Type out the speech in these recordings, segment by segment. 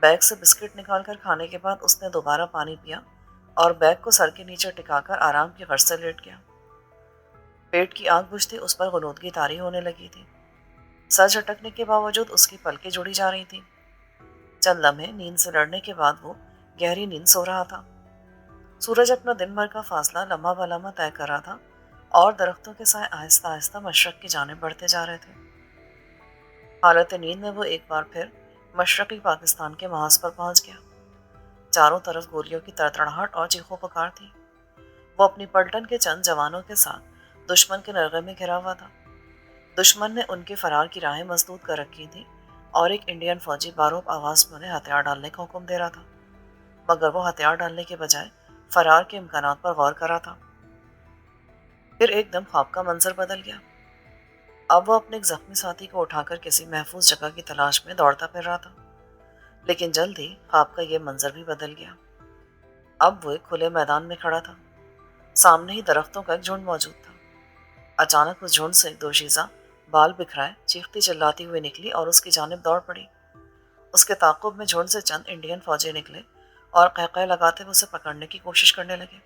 Bag سے biscuit نکال کر کھانے کے بعد اس نے دوبارہ پانی پیا اور بیگ کو سر کے نیچے ٹکا کر آرام کی غرض سے لیٹ گیا۔ پیٹ کی آنکھ بجھتے اس پر غنودگی طاری ہونے لگی تھی۔ سر جھٹکنے کے باوجود اس کی پلکیں جڑی جا رہی تھیں۔ چند لمحے نیند سے لڑنے کے بعد وہ گہری نیند سو رہا تھا۔ سورج اپنا دن بھر کا فاصلہ لمحہ بلمحہ طے کر رہا تھا اور درختوں کے سائے آہستہ آہستہ مشرق کی جانب بڑھتے جا رہے تھے۔ حالت نیند میں وہ ایک بار پھر مشرقی پاکستان کے محاذ پر پہنچ گیا۔ چاروں طرف گولیوں کی تڑتڑاہٹ اور چیخو پکار تھی۔ وہ اپنی پلٹن کے چند جوانوں کے ساتھ دشمن کے نرغے میں گھرا ہوا تھا۔ دشمن نے ان کے فرار کی راہیں مسدود کر رکھی تھیں اور ایک انڈین فوجی باروب آواز میں انہیں ہتھیار ڈالنے کا حکم دے رہا تھا، مگر وہ ہتھیار ڈالنے کے بجائے فرار کے امکانات پر غور کر رہا تھا۔ پھر ایک دم خواب کا منظر بدل گیا۔ اب وہ اپنے ایک زخمی ساتھی کو اٹھا کر کسی محفوظ جگہ کی تلاش میں دوڑتا پھر رہا تھا، لیکن جلد ہی خواب کا یہ منظر بھی بدل گیا۔ اب وہ ایک کھلے میدان میں کھڑا تھا۔ سامنے ہی درختوں کا ایک جھنڈ موجود تھا۔ اچانک اس جھنڈ سے ایک دوشیزہ بال بکھرائے چیختی چلاتی ہوئی نکلی اور اس کی جانب دوڑ پڑی۔ اس کے تعاقب میں جھنڈ سے چند انڈین فوجی نکلے اور قہقہے لگاتے ہوئے اسے پکڑنے کی کوشش کرنے لگے۔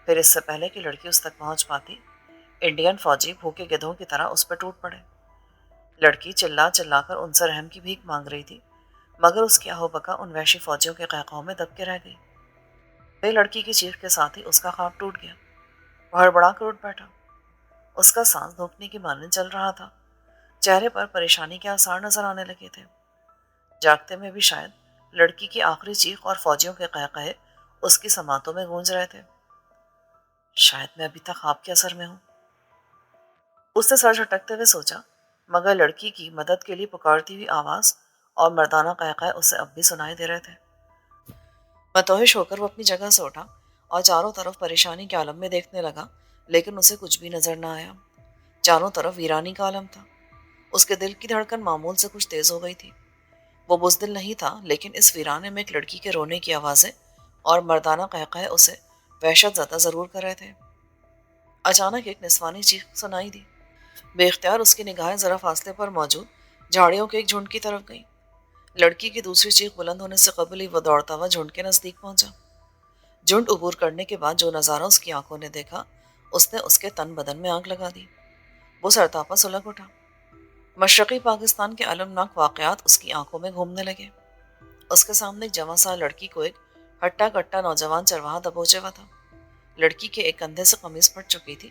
پھر اس سے پہلے کہ لڑکی اس تک پہنچ پاتی، انڈین فوجی بھوکے گدھوں کی طرح اس پہ ٹوٹ پڑے۔ لڑکی چلا چلا کر ان سے رحم کی بھیک مانگ رہی تھی، مگر اس کی آہو بکا ان وحشی فوجیوں کے قہقہوں میں دب کے رہ گئی۔ پھر لڑکی کی چیخ کے ساتھ ہی اس کا خواب ٹوٹ گیا۔ وہ ہڑبڑا کر اٹھ بیٹھا۔ اس کا سانس دھوکنے کی مانند چل رہا تھا۔ چہرے پر پریشانی کے آثار نظر آنے لگے تھے۔ جاگتے میں بھی شاید لڑکی کی آخری چیخ اور فوجیوں کے قہقہے اس کی سماعتوں میں گونج رہے تھے۔ شاید میں ابھی تک خواب کے اثر میں ہوں، اس نے سر جھٹکتے ہوئے سوچا، مگر لڑکی کی مدد کے لیے پکارتی ہوئی آواز اور مردانہ قہقہے اسے اب بھی سنائی دے رہے تھے۔ متوحش ہو کر وہ اپنی جگہ سے اٹھا اور چاروں طرف پریشانی کے عالم میں دیکھنے لگا، لیکن اسے کچھ بھی نظر نہ آیا۔ چاروں طرف ویرانی کا عالم تھا۔ اس کے دل کی دھڑکن معمول سے کچھ تیز ہو گئی تھی۔ وہ بزدل نہیں تھا، لیکن اس ویرانے میں ایک لڑکی کے رونے کی آوازیں اور مردانہ قہقہے اسے وحشت زدہ ضرور کر رہے تھے۔ اچانک ایک نسوانی چیخ سنائی دی۔ بے اختیار اس کی نگاہیں ذرا فاصلے پر موجود جھاڑیوں کے ایک جھنڈ کی طرف گئیں۔ لڑکی کی دوسری چیخ بلند ہونے سے قبل ہی وہ دوڑتا ہوا جھنڈ کے نزدیک پہنچا۔ جھنڈ عبور کرنے کے بعد جو نظارہ اس کی آنکھوں نے دیکھا، اس نے اس کے تن بدن میں آگ لگا دی۔ وہ سرتاپا سلگ اٹھا۔ مشرقی پاکستان کے المناک واقعات اس کی آنکھوں میں گھومنے لگے۔ اس کے سامنے ایک جواں سال لڑکی کو ایک ہٹا کٹا نوجوان چرواہا دبوچے ہوا تھا۔ لڑکی کے ایک کندھے سے قمیض پھٹ چکی تھی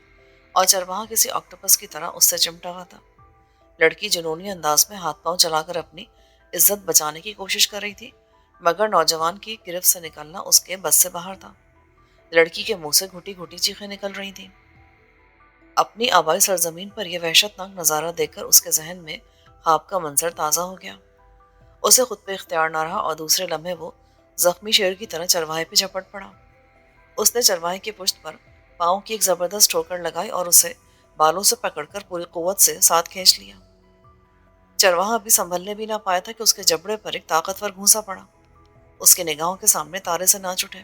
اور چرواہا کسی آکٹوپس کی طرح اس سے چمٹا ہوا تھا۔ لڑکی جنونی انداز میں ہاتھ پاؤں چلا کر اپنی عزت بچانے کی کوشش کر رہی تھی، مگر نوجوان کی گرفت سے نکلنا اس کے بس سے باہر تھا۔ لڑکی کے منہ سے گھٹی گھٹی چیخیں نکل رہی تھیں۔ اپنی آبائی سرزمین پر یہ وحشتناک نظارہ دیکھ کر اس کے ذہن میں خواب کا منظر تازہ ہو گیا۔ اسے خود پہ اختیار نہ رہا اور دوسرے لمحے وہ زخمی شیر کی طرح چرواہے پہ جھپٹ پڑا۔ اس نے چرواہے کی پشت پر پاؤں کی ایک زبردست ٹھوکر لگائی اور اسے بالوں سے پکڑ کر پوری قوت سے ساتھ کھینچ لیا۔ چرواہا ابھی سنبھلنے بھی نہ پایا تھا کہ اس کے جبڑے پر ایک طاقتور گھونسا پڑا۔ اس کی نگاہوں کے سامنے تارے سے ناچ اٹھے۔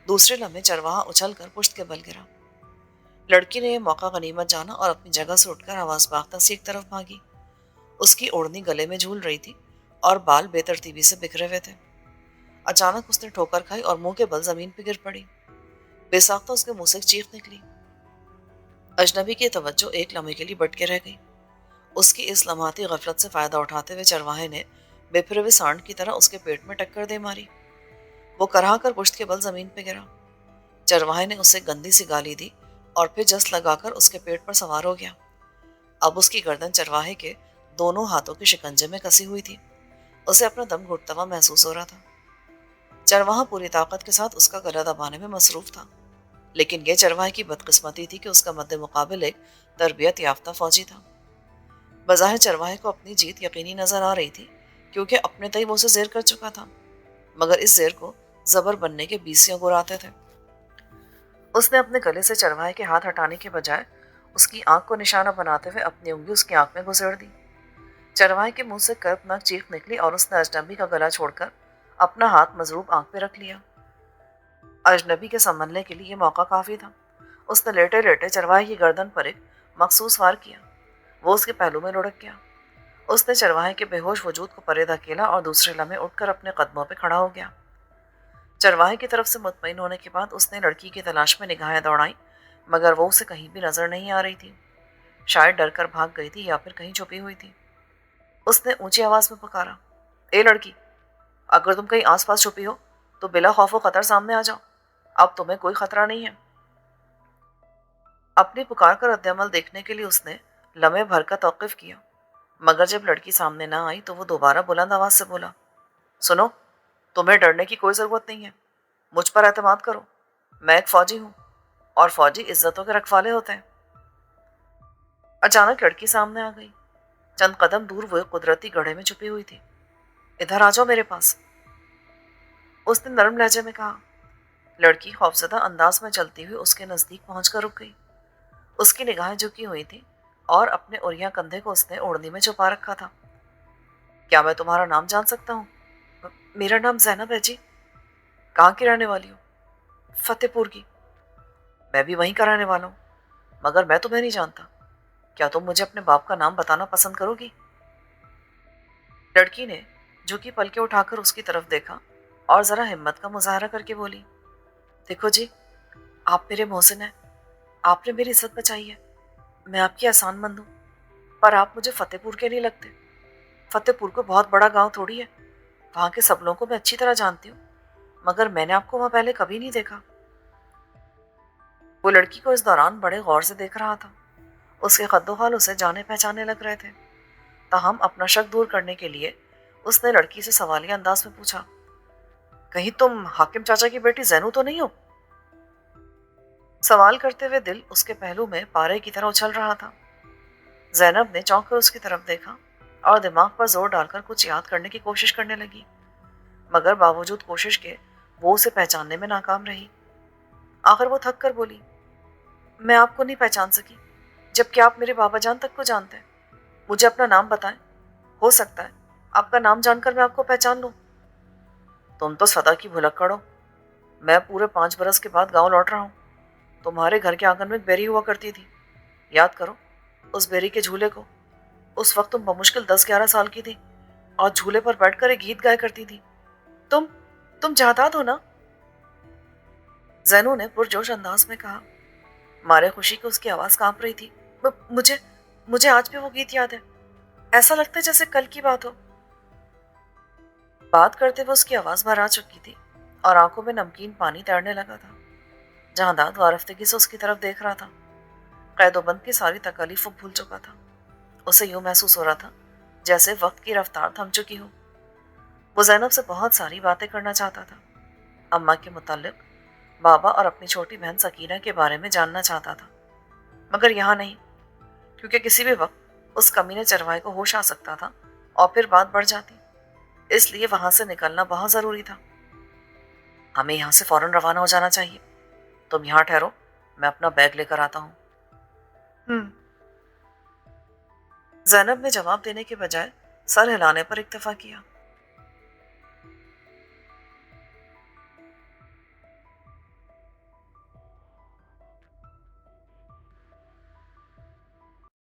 دوسرے لمحے چرواہا اچھل کر پشت کے بل گرا۔ لڑکی نے یہ موقع غنیمت جانا اور اپنی جگہ سے اٹھ کر آواز باختہ سی ایک طرف بھاگی۔ اس کی اوڑھنی گلے میں جھول رہی تھی اور بال بے ترتیبی سے بکھرے ہوئے تھے۔ اچانک اس نے ٹھوکر کھائی اور منہ کے بل زمین پہ گر پڑی۔ بے ساختہ اس کے منہ سے ایک چیخ نکلی۔ اجنبی کی توجہ ایک لمحے کے لیے بٹ کے رہ گئی۔ اس کی اس لمحاتی غفلت سے فائدہ اٹھاتے ہوئے چرواہے نے بے پھرے ہوئے سانڈ کی طرح اس کے پیٹ میں ٹکر دے ماری۔ وہ کرہا کر پشت کے بل زمین پہ گرا۔ چرواہے نے اسے گندی سی گالی دی اور پھر جس لگا کر اس کے پیٹ پر سوار ہو گیا۔ اب اس کی گردن چرواہے کے دونوں ہاتھوں کے شکنجے میں کسی ہوئی تھی۔ اسے اپنا دم گھٹتا ہوا محسوس ہو رہا تھا۔ چرواہا پوری طاقت کے ساتھ اس کا گلا دبانے میں مصروف تھا، لیکن یہ چرواہے کی بدقسمتی تھی کہ اس کا مد مقابل ایک تربیت یافتہ فوجی تھا۔ بظاہر چرواہے کو اپنی جیت یقینی نظر آ رہی تھی، کیونکہ اپنے تئی وہ اسے زیر کر چکا تھا، مگر اس زیر کو زبر بننے کے بیسیوں گور آتے تھے۔ اس نے اپنے گلے سے چرواہے کے ہاتھ ہٹانے کے بجائے اس کی آنکھ کو نشانہ بناتے ہوئے اپنی انگلی اس کی آنکھ میں گھسیڑ دی۔ چرواہے کے منہ سے کرپناک چیخ نکلی اور اس نے اجنبی کا گلا چھوڑ کر اپنا ہاتھ مضروب آنکھ پہ رکھ لیا۔ اجنبی کے سنبھلنے کے لیے یہ موقع کافی تھا۔ اس نے لیٹے لیٹے چرواہے کی گردن پر ایک مخصوص وار کیا۔ وہ اس کے پہلو میں لڑک گیا۔ اس نے چرواہے کے بےہوش وجود کو پرے دھکیلا اور دوسرے لمحے اٹھ کر اپنے قدموں پہ کھڑا ہو گیا۔ چرواہے کی طرف سے مطمئن ہونے کے بعد اس نے لڑکی کی تلاش میں نگاہیں دوڑائیں، مگر وہ اسے کہیں بھی نظر نہیں آ رہی تھی۔ شاید ڈر کر بھاگ گئی تھی یا پھر کہیں چھپی ہوئی تھی۔ اس نے اونچی آواز میں پکارا، اے لڑکی، اگر تم کہیں آس پاس چھپی ہو تو بلا خوف و خطر سامنے آ جاؤ، اب تمہیں کوئی خطرہ نہیں ہے۔ اپنی پکار کا رد عمل دیکھنے کے لیے اس نے لمحے بھر کا توقف کیا، مگر جب لڑکی سامنے نہ آئی تو وہ دوبارہ بلند آواز سے بولا، سنو، تمہیں ڈرنے کی کوئی ضرورت نہیں ہے، مجھ پر اعتماد کرو، میں ایک فوجی ہوں اور فوجی عزتوں کے رکھوالے ہوتے ہیں۔ اچانک لڑکی سامنے آ گئی۔ چند قدم دور وہ ایک قدرتی گڑھے میں چھپی ہوئی تھی۔ ادھر آ جاؤ میرے پاس، اس نے نرم لہجے میں کہا۔ لڑکی خوفزدہ انداز میں چلتی ہوئی اس کے نزدیک پہنچ کر رک گئی۔ اس کی نگاہیں جھکی ہوئی تھیں اور اپنے اوریاں کندھے کو اس نے اوڑھنی میں چھپا رکھا تھا۔ کیا میں تمہارا نام جان سکتا ہوں؟ میرا نام زینب ہے جی۔ کہاں کی رہنے والی ہو؟ فتح پور کی۔ میں بھی وہیں کا رہنے والا ہوں، مگر میں تمہیں نہیں جانتا، کیا تم مجھے اپنے باپ کا نام بتانا پسند کرو گی؟ لڑکی نے جھکی پلکیں اٹھا کر اس کی طرف دیکھا اور ذرا ہمت کا مظاہرہ کر کے بولی، دیکھو جی، آپ میرے محسن ہیں، آپ نے میری عزت بچائی ہے، میں آپ کی احسان مند ہوں، پر آپ مجھے فتح پور کے نہیں لگتے۔ فتح پور کو بہت بڑا گاؤں تھوڑی ہے، وہاں کے سب لوگوں کو میں اچھی طرح جانتی ہوں، مگر میں نے آپ کو وہاں پہلے کبھی نہیں دیکھا۔ وہ لڑکی کو اس دوران بڑے غور سے دیکھ رہا تھا۔ اس کے قد و حال اسے جانے پہچانے لگ رہے تھے۔ تاہم اپنا شک دور کرنے کے لیے اس نے لڑکی سے سوالیہ انداز میں پوچھا، کہیں تم حاکم چاچا کی بیٹی زینو تو نہیں ہو؟ سوال کرتے ہوئے دل اس کے پہلو میں پارے کی طرح اچھل رہا تھا۔ زینب نے چونک کر اس کی طرف دیکھا اور دماغ پر زور ڈال کر کچھ یاد کرنے کی کوشش کرنے لگی، مگر باوجود کوشش کے وہ اسے پہچاننے میں ناکام رہی۔ آخر وہ تھک کر بولی، میں آپ کو نہیں پہچان سکی، جبکہ آپ میرے بابا جان تک کو جانتے ہیں۔ مجھے اپنا نام بتائیں، ہو سکتا ہے آپ کا نام جان کر میں آپ کو پہچان لوں۔ تم تو سدا کی بھلکڑ ہو، میں پورے 5 برس کے بعد گاؤں لوٹ رہا ہوں۔ تمہارے گھر کے آنگن میں ایک بیری ہوا کرتی تھی، یاد کرو اس بیری کے جھولے کو۔ اس وقت تم بمشکل 10-11 سال کی تھی اور جھولے پر بیٹھ کر ایک گیت گایا کرتی تھی۔ تم تم جہاداد ہو نا؟ زینو نے پرجوش انداز میں کہا۔ مارے خوشی کو اس کی آواز کانپ رہی تھی۔ مجھے آج بھی وہ گیت یاد ہے، ایسا لگتا ہے جیسے کل کی بات ہو۔ بات کرتے ہوئے اس کی آواز بھر آ چکی تھی اور آنکھوں میں نمکین پانی تیرنے لگا تھا۔ جہانداد وارفتگی سے اس کی طرف دیکھ رہا تھا۔ قید و بند کی ساری تکالیف وہ بھول چکا تھا۔ اسے یوں محسوس ہو رہا تھا جیسے وقت کی رفتار تھم چکی ہو۔ وہ زینب سے بہت ساری باتیں کرنا چاہتا تھا، اماں کے متعلق، بابا اور اپنی چھوٹی بہن سکینہ کے بارے میں جاننا چاہتا تھا، مگر یہاں نہیں، کیونکہ کسی بھی وقت اس کمینے چرواہے کو ہوش آ سکتا تھا اور پھر بات بڑھ جاتی۔ اس لیے وہاں سے نکلنا بہت ضروری تھا۔ ہمیں یہاں سے فوراً روانہ ہو جانا چاہیے، تم یہاں ٹھہرو، میں اپنا بیگ لے کر آتا ہوں۔ زینب نے جواب دینے کے بجائے سر ہلانے پر اکتفا کیا۔